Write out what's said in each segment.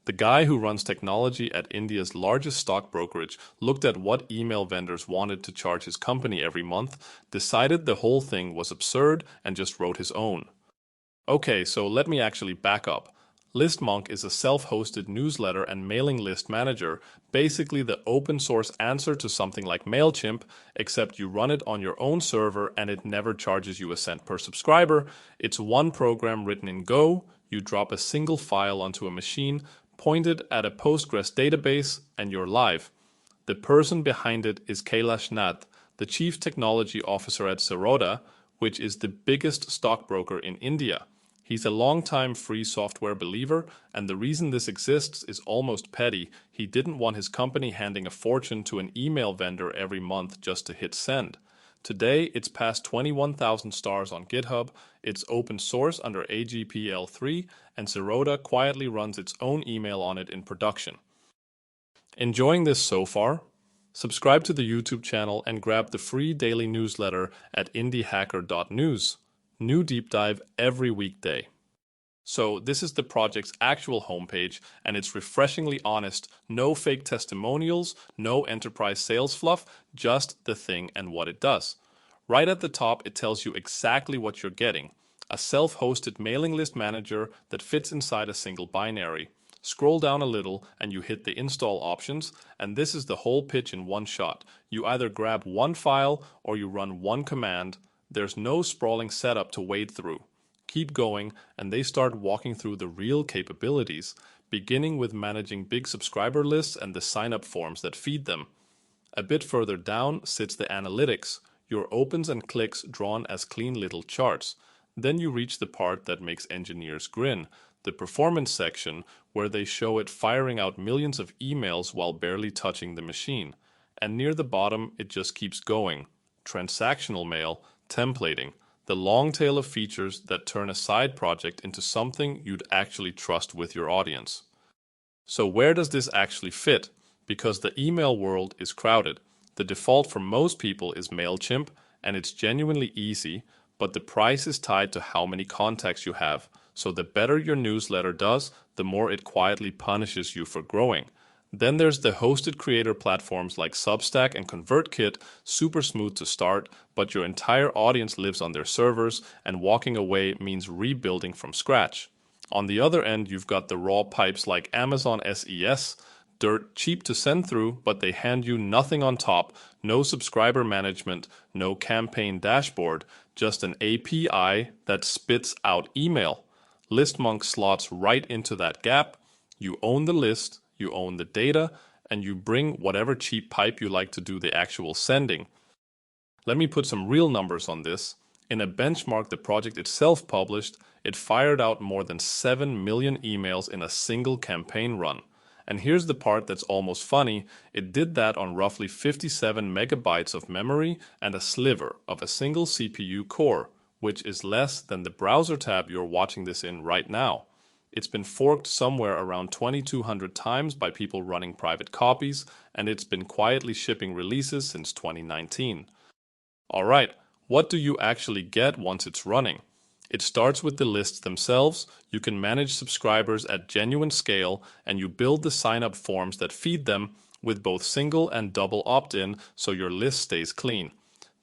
The guy who runs technology at India's largest stock brokerage looked at what email vendors wanted to charge his company every month, decided the whole thing was absurd, and just wrote his own. Okay, so let me actually back up. Listmonk is a self-hosted newsletter and mailing list manager, basically the open source answer to something like Mailchimp, except you run it on your own server and it never charges you a cent per subscriber. It's one program written in Go, you drop a single file onto a machine, point it at a Postgres database, and you're live. The person behind it is Kailash Nath, the chief technology officer at Zerodha, which is the biggest stockbroker in India. He's a longtime free software believer, and the reason this exists is almost petty. He didn't want his company handing a fortune to an email vendor every month just to hit send. Today, it's past 21,000 stars on GitHub, it's open source under AGPL3, and Zerodha quietly runs its own email on it in production. Enjoying this so far? Subscribe to the YouTube channel and grab the free daily newsletter at indiehacker.news. New deep dive every weekday. So this is the project's actual homepage, and it's refreshingly honest. No fake testimonials, no enterprise sales fluff, just the thing and what it does. Right at the top, it tells you exactly what you're getting. A self-hosted mailing list manager that fits inside a single binary. Scroll down a little and you hit the install options, and this is the whole pitch in one shot. You either grab one file or you run one command. There's no sprawling setup to wade through. Keep going, and they start walking through the real capabilities, beginning with managing big subscriber lists and the sign-up forms that feed them. A bit further down sits the analytics, your opens and clicks drawn as clean little charts. Then you reach the part that makes engineers grin, the performance section, where they show it firing out millions of emails while barely touching the machine. And near the bottom, it just keeps going. Transactional mail, templating, the long tail of features that turn a side project into something you'd actually trust with your audience. So where does this actually fit? Because the email world is crowded. The default for most people is Mailchimp, and it's genuinely easy, but the price is tied to how many contacts you have. So the better your newsletter does, the more it quietly punishes you for growing. Then there's the hosted creator platforms like Substack and ConvertKit, super smooth to start, but your entire audience lives on their servers, and walking away means rebuilding from scratch. On the other end, you've got the raw pipes like Amazon SES, dirt cheap to send through, but they hand you nothing on top, no subscriber management, no campaign dashboard, just an API that spits out email. Listmonk slots right into that gap. You own the list, you own the data, and you bring whatever cheap pipe you like to do the actual sending. Let me put some real numbers on this. In a benchmark the project itself published, it fired out more than 7 million emails in a single campaign run. And here's the part that's almost funny, it did that on roughly 57 megabytes of memory and a sliver of a single CPU core, which is less than the browser tab you're watching this in right now. It's been forked somewhere around 2,200 times by people running private copies, and it's been quietly shipping releases since 2019. Alright, what do you actually get once it's running? It starts with the lists themselves, you can manage subscribers at genuine scale, and you build the sign-up forms that feed them with both single and double opt-in so your list stays clean.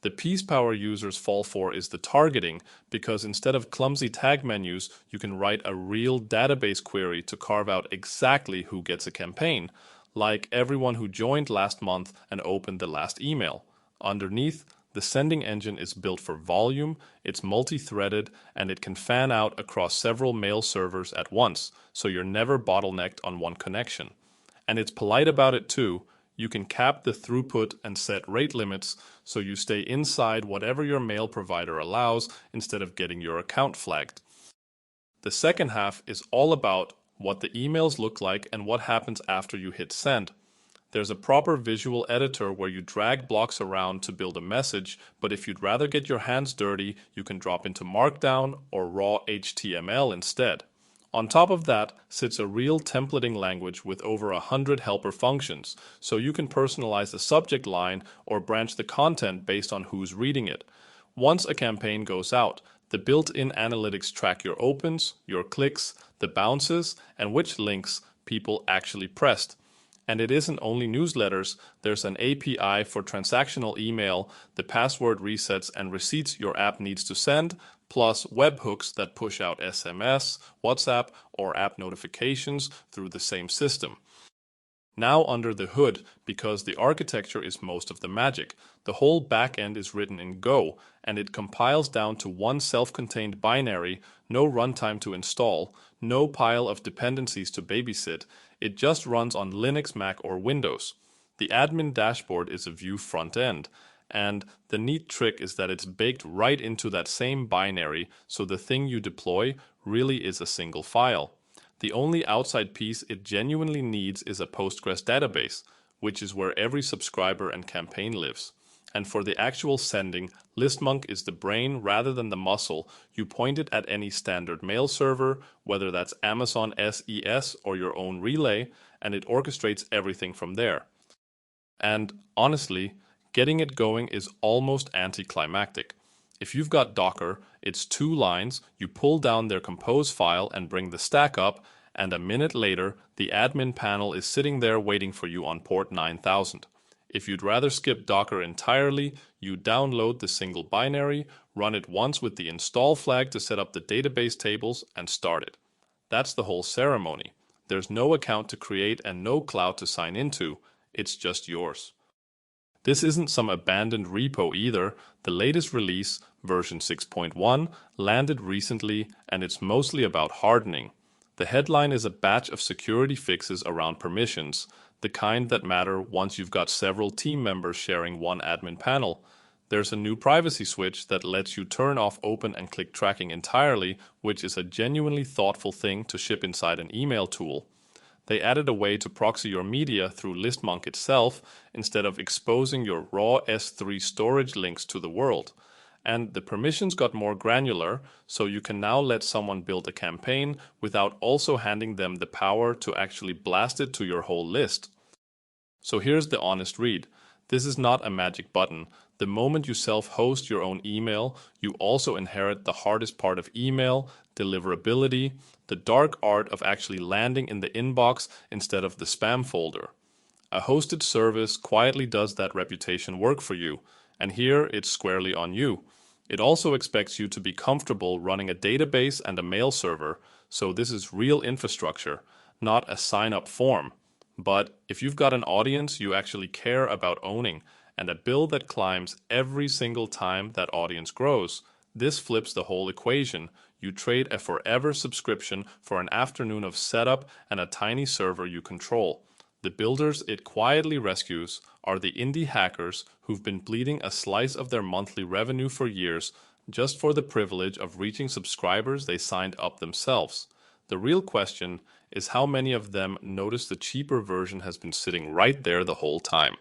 The piece power users fall for is the targeting, because instead of clumsy tag menus, you can write a real database query to carve out exactly who gets a campaign, like everyone who joined last month and opened the last email. Underneath, the sending engine is built for volume, it's multi-threaded, and it can fan out across several mail servers at once, so you're never bottlenecked on one connection. And it's polite about it too. You can cap the throughput and set rate limits so you stay inside whatever your mail provider allows instead of getting your account flagged. The second half is all about what the emails look like and what happens after you hit send. There's a proper visual editor where you drag blocks around to build a message, but if you'd rather get your hands dirty, you can drop into Markdown or raw HTML instead. On top of that sits a real templating language with over 100 helper functions, so you can personalize the subject line or branch the content based on who's reading it. Once a campaign goes out, the built-in analytics track your opens, your clicks, the bounces, and which links people actually pressed. And it isn't only newsletters, there's an API for transactional email, the password resets and receipts your app needs to send, plus webhooks that push out SMS, WhatsApp, or app notifications through the same system. Now under the hood, because the architecture is most of the magic, the whole backend is written in Go, and it compiles down to one self-contained binary, no runtime to install, no pile of dependencies to babysit. It just runs on Linux, Mac, or Windows. The admin dashboard is a Vue front end, and the neat trick is that it's baked right into that same binary, so the thing you deploy really is a single file. The only outside piece it genuinely needs is a Postgres database, which is where every subscriber and campaign lives. And for the actual sending, listmonk is the brain rather than the muscle. You point it at any standard mail server, whether that's Amazon SES or your own relay, and it orchestrates everything from there. And honestly, getting it going is almost anticlimactic. If you've got Docker, it's 2 lines, you pull down their compose file and bring the stack up, and a minute later, the admin panel is sitting there waiting for you on port 9000. If you'd rather skip Docker entirely, you download the single binary, run it once with the install flag to set up the database tables, and start it. That's the whole ceremony. There's no account to create and no cloud to sign into. It's just yours. This isn't some abandoned repo either. The latest release, version 6.1, landed recently, and it's mostly about hardening. The headline is a batch of security fixes around permissions, the kind that matter once you've got several team members sharing one admin panel. There's a new privacy switch that lets you turn off open and click tracking entirely, which is a genuinely thoughtful thing to ship inside an email tool. They added a way to proxy your media through listmonk itself instead of exposing your raw S3 storage links to the world. And the permissions got more granular, so you can now let someone build a campaign without also handing them the power to actually blast it to your whole list. So here's the honest read. This is not a magic button. The moment you self-host your own email, you also inherit the hardest part of email, deliverability, the dark art of actually landing in the inbox instead of the spam folder. A hosted service quietly does that reputation work for you, and here it's squarely on you. It also expects you to be comfortable running a database and a mail server, so this is real infrastructure, not a sign-up form. But if you've got an audience you actually care about owning, and a bill that climbs every single time that audience grows, this flips the whole equation. You trade a forever subscription for an afternoon of setup and a tiny server you control. The builders it quietly rescues are the indie hackers who've been bleeding a slice of their monthly revenue for years just for the privilege of reaching subscribers they signed up themselves. The real question is how many of them notice the cheaper version has been sitting right there the whole time.